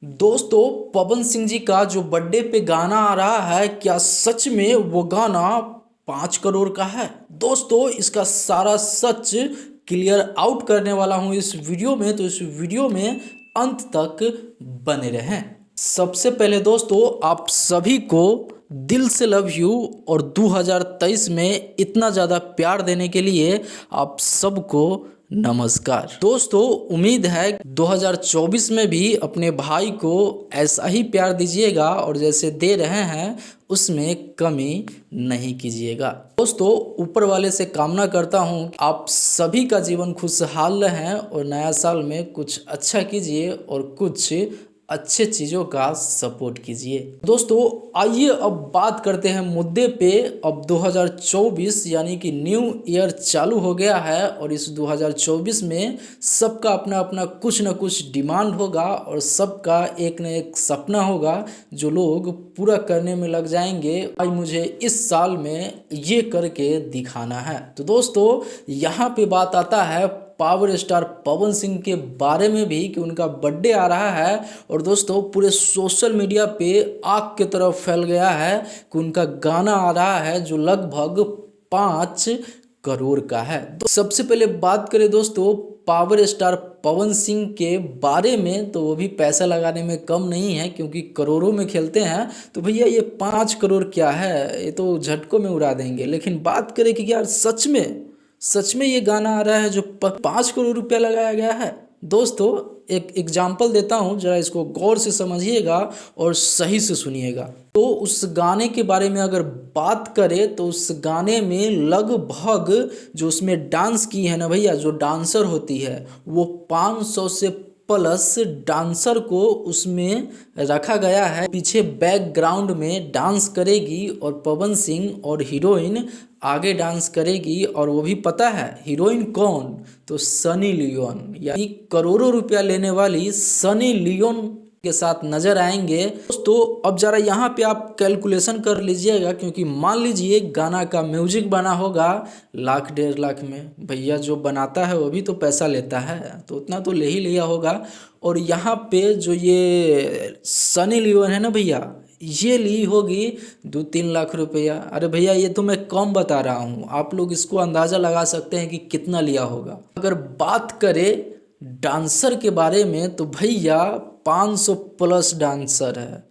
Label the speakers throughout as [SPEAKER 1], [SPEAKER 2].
[SPEAKER 1] दोस्तों, पवन सिंह जी का जो बर्थडे पे गाना आ रहा है, क्या सच में वो गाना 5 करोड़ का है? दोस्तों, इसका सारा सच क्लियर आउट करने वाला हूँ इस वीडियो में, तो इस वीडियो में अंत तक बने रहें। सबसे पहले दोस्तों, आप सभी को दिल से लव यू और 2023 में इतना ज़्यादा प्यार देने के लिए आप सबको नमस्कार। दोस्तों, उम्मीद है 2024 में भी अपने भाई को ऐसा ही प्यार दीजिएगा और जैसे दे रहे हैं उसमें कमी नहीं कीजिएगा। दोस्तों, ऊपर वाले से कामना करता हूँ आप सभी का जीवन खुशहाल रहें और नया साल में कुछ अच्छा कीजिए और कुछ अच्छे चीज़ों का सपोर्ट कीजिए। दोस्तों, आइए अब बात करते हैं मुद्दे पे। अब 2024 यानी कि न्यू ईयर चालू हो गया है और इस 2024 में सबका अपना अपना कुछ न कुछ डिमांड होगा और सबका एक न एक सपना होगा जो लोग पूरा करने में लग जाएंगे। भाई, मुझे इस साल में ये करके दिखाना है। तो दोस्तों, यहाँ पे बात आता है पावर स्टार पवन सिंह के बारे में भी कि उनका बर्थडे आ रहा है और दोस्तों पूरे सोशल मीडिया पे आग की तरफ फैल गया है कि उनका गाना आ रहा है जो लगभग 5 करोड़ का है। तो सबसे पहले बात करें दोस्तों पावर स्टार पवन सिंह के बारे में, तो वो भी पैसा लगाने में कम नहीं है क्योंकि करोड़ों में खेलते हैं। तो भैया ये 5 करोड़ क्या है, ये तो झटकों में उड़ा देंगे। लेकिन बात करें कि यार सच में ये गाना आ रहा है जो 5 करोड़ रुपया लगाया गया है। दोस्तों, एक एग्जाम्पल देता हूँ, जरा इसको गौर से समझिएगा और सही से सुनिएगा। तो उस गाने के बारे में अगर बात करें तो उस गाने में लगभग जो उसमें डांस की है ना भैया, जो डांसर होती है वो 500 से प्लस डांसर को उसमें रखा गया है। पीछे बैकग्राउंड में डांस करेगी और पवन सिंह और हीरोइन आगे डांस करेगी। और वो भी पता है हीरोइन कौन, तो सनी लियोन, यानी करोड़ों रुपया लेने वाली सनी लियोन के साथ नजर आएंगे। दोस्तों, अब जरा यहाँ पे आप कैलकुलेशन कर लीजिएगा क्योंकि मान लीजिए गाना का म्यूजिक बना होगा 1,00,000-1,50,000 में। भैया जो बनाता है वो भी तो पैसा लेता है, तो उतना तो ले ही लिया होगा। और यहाँ पे जो ये सनी लियोन है ना भैया, ये ली होगी 2-3 लाख रुपया। अरे भैया, ये तो मैं कम बता रहा हूँ, आप लोग इसको अंदाज़ा लगा सकते हैं कि कितना लिया होगा। अगर बात करें डांसर के बारे में तो भैया 500 प्लस डांसर है।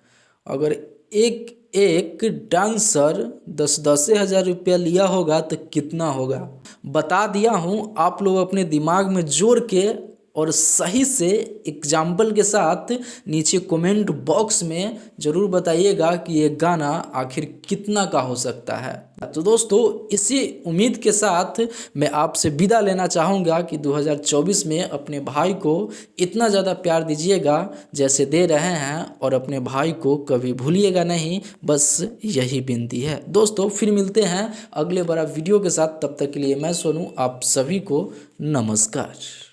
[SPEAKER 1] अगर एक एक डांसर 10-10 हज़ार रुपया लिया होगा तो कितना होगा बता दिया हूँ। आप लोग अपने दिमाग में जोड़ के और सही से एग्जाम्पल के साथ नीचे कमेंट बॉक्स में ज़रूर बताइएगा कि ये गाना आखिर कितना का हो सकता है। तो दोस्तों, इसी उम्मीद के साथ मैं आपसे विदा लेना चाहूँगा कि 2024 में अपने भाई को इतना ज़्यादा प्यार दीजिएगा जैसे दे रहे हैं और अपने भाई को कभी भूलिएगा नहीं, बस यही विनती है। दोस्तों, फिर मिलते हैं अगले बड़ा वीडियो के साथ। तब तक के लिए मैं सोनू आप सभी को नमस्कार।